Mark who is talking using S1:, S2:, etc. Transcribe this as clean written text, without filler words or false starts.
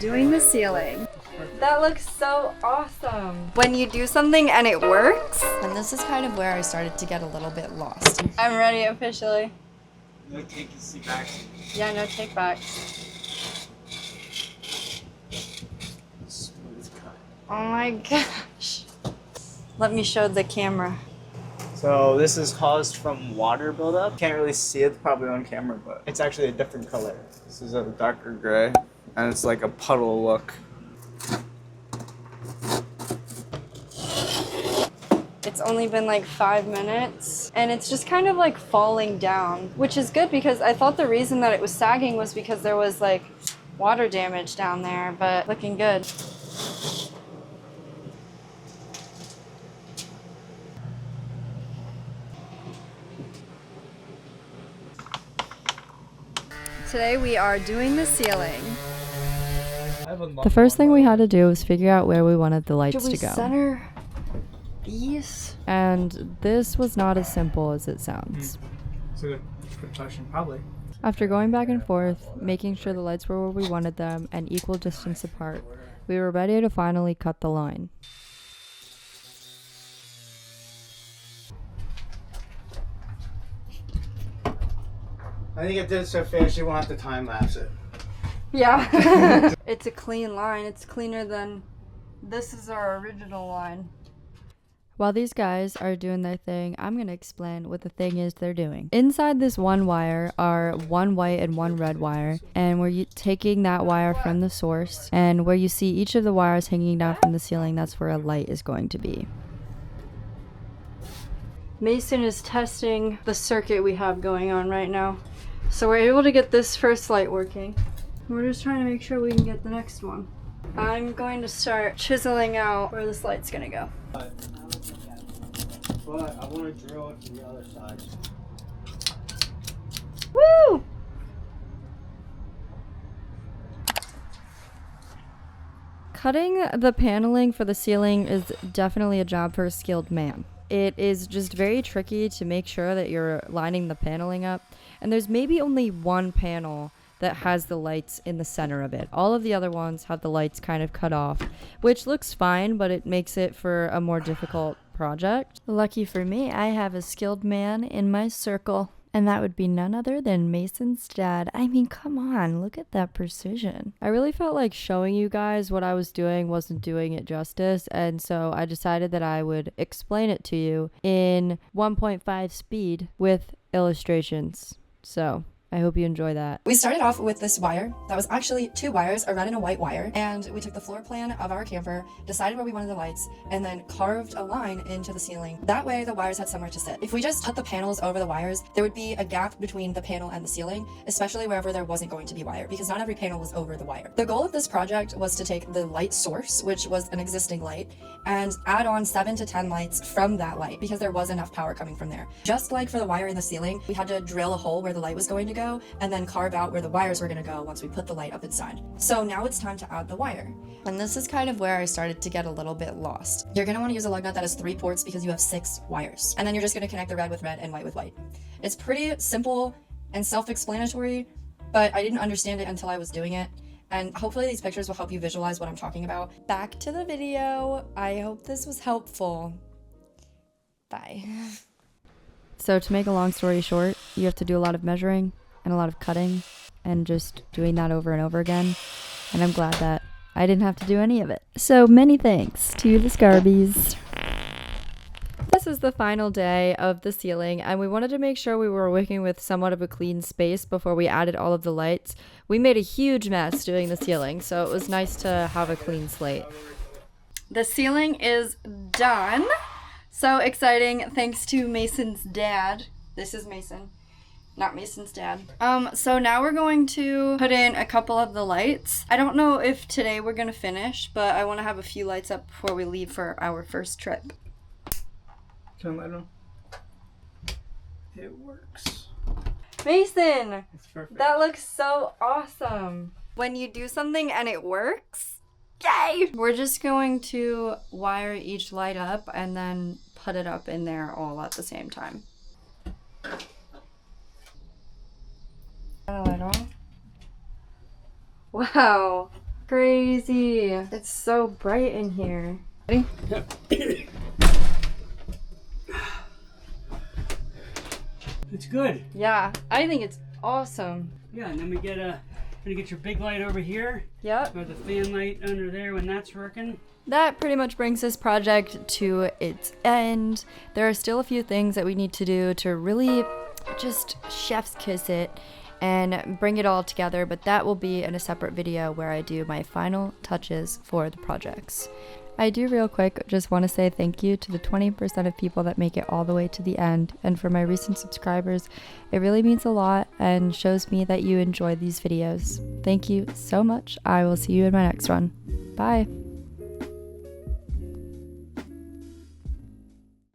S1: Doing the ceiling. That looks so awesome. When you do something and it works.
S2: And this is kind of where I started to get a little bit lost.
S1: I'm ready officially.
S3: No takes backs.
S1: Yeah, no take backs.
S3: Smooth cut.
S1: Oh my gosh. Let me show the camera.
S3: So this is caused from water buildup. Can't really see it probably on camera, but it's actually a different color. This is a darker gray, and it's like a puddle look.
S1: It's only been like 5 minutes and it's just kind of like falling down, which is good because I thought the reason that it was sagging was because there was like water damage down there, but looking good. Today we are doing the ceiling.
S2: The first thing we had to do was figure out where we wanted the lights
S1: Should we
S2: to go.
S1: center these?
S2: And this was not as simple as it sounds.
S3: It's a good question, probably.
S2: After going back and forth, making sure the lights were where we wanted them and equal distance apart, we were ready to finally cut the line.
S3: I think it did so fast you won't have to time lapse it.
S1: Yeah. It's a clean line. It's cleaner than this is our original line.
S2: While these guys are doing their thing, I'm going to explain what the thing is they're doing. Inside this one wire are one white and one red wire, and we're taking that wire from the source, and where you see each of the wires hanging down from the ceiling, that's where a light is going to be.
S1: Mason is testing the circuit we have going on right now. So we're able to get this first light working. We're just trying to make sure we can get the next one. I'm going to start chiseling out where this light's gonna go.
S3: But I want to drill it to the other side.
S1: Woo!
S2: Cutting the paneling for the ceiling is definitely a job for a skilled man. It is just very tricky to make sure that you're lining the paneling up, and there's maybe only one panel that has the lights in the center of it. All of the other ones have the lights kind of cut off, which looks fine, but it makes it for a more difficult project. Lucky for me, I have a skilled man in my circle, and that would be none other than Mason's dad. I mean, come on, look at that precision. I really felt like showing you guys what I was doing wasn't doing it justice, and so I decided that I would explain it to you in 1.5 speed with illustrations. So I hope you enjoy that. We started off with this wire that was actually 2 wires, a red and a white wire, and we took the floor plan of our camper, decided where we wanted the lights, and then carved a line into the ceiling. That way the wires had somewhere to sit. If we just put the panels over the wires, there would be a gap between the panel and the ceiling, especially wherever there wasn't going to be wire, because not every panel was over the wire. The goal of this project was to take the light source, which was an existing light, and add on 7 to 10 lights from that light, because there was enough power coming from there. Just like for the wire in the ceiling, we had to drill a hole where the light was going to go, and then carve out where the wires were going to go once we put the light up inside. So now it's time to add the wire. And this is kind of where I started to get a little bit lost. You're going to want to use a lug nut that has 3 ports because you have 6 wires. And then you're just going to connect the red with red and white with white. It's pretty simple and self-explanatory, but I didn't understand it until I was doing it. And hopefully these pictures will help you visualize what I'm talking about. Back to the video. I hope this was helpful. Bye. So to make a long story short, you have to do a lot of measuring and a lot of cutting and just doing that over and over again. And I'm glad that I didn't have to do any of it. So many thanks to the Scarbies. This is the final day of the ceiling, and we wanted to make sure we were working with somewhat of a clean space before we added all of the lights. We made a huge mess doing the ceiling, so it was nice to have a clean slate.
S1: The ceiling is done. So exciting, thanks to Mason's dad. This is Mason, not Mason's dad. So now we're going to put in a couple of the lights. I don't know if today we're gonna finish, but I want to have a few lights up before we leave for our first trip.
S3: Can I let him? It works.
S1: Mason,
S3: It's perfect.
S1: that looks so awesome. When you do something and it works, yay! We're just going to wire each light up and then put it up in there all at the same time. Light on. Wow, crazy. It's so bright in here. Ready?
S4: It's good.
S1: Yeah, I think it's awesome.
S4: Yeah, and then we get gonna get your big light over here,
S1: Yep.
S4: or the fan light under there when that's working.
S2: That pretty much brings this project to its end. There are still a few things that we need to do to really just chef's kiss it and bring it all together, but that will be in a separate video where I do my final touches for the projects. I do real quick just want to say thank you to the 20% of people that make it all the way to the end, and for my recent subscribers. It really means a lot and shows me that you enjoy these videos. Thank you so much. I will see you in my next one. Bye.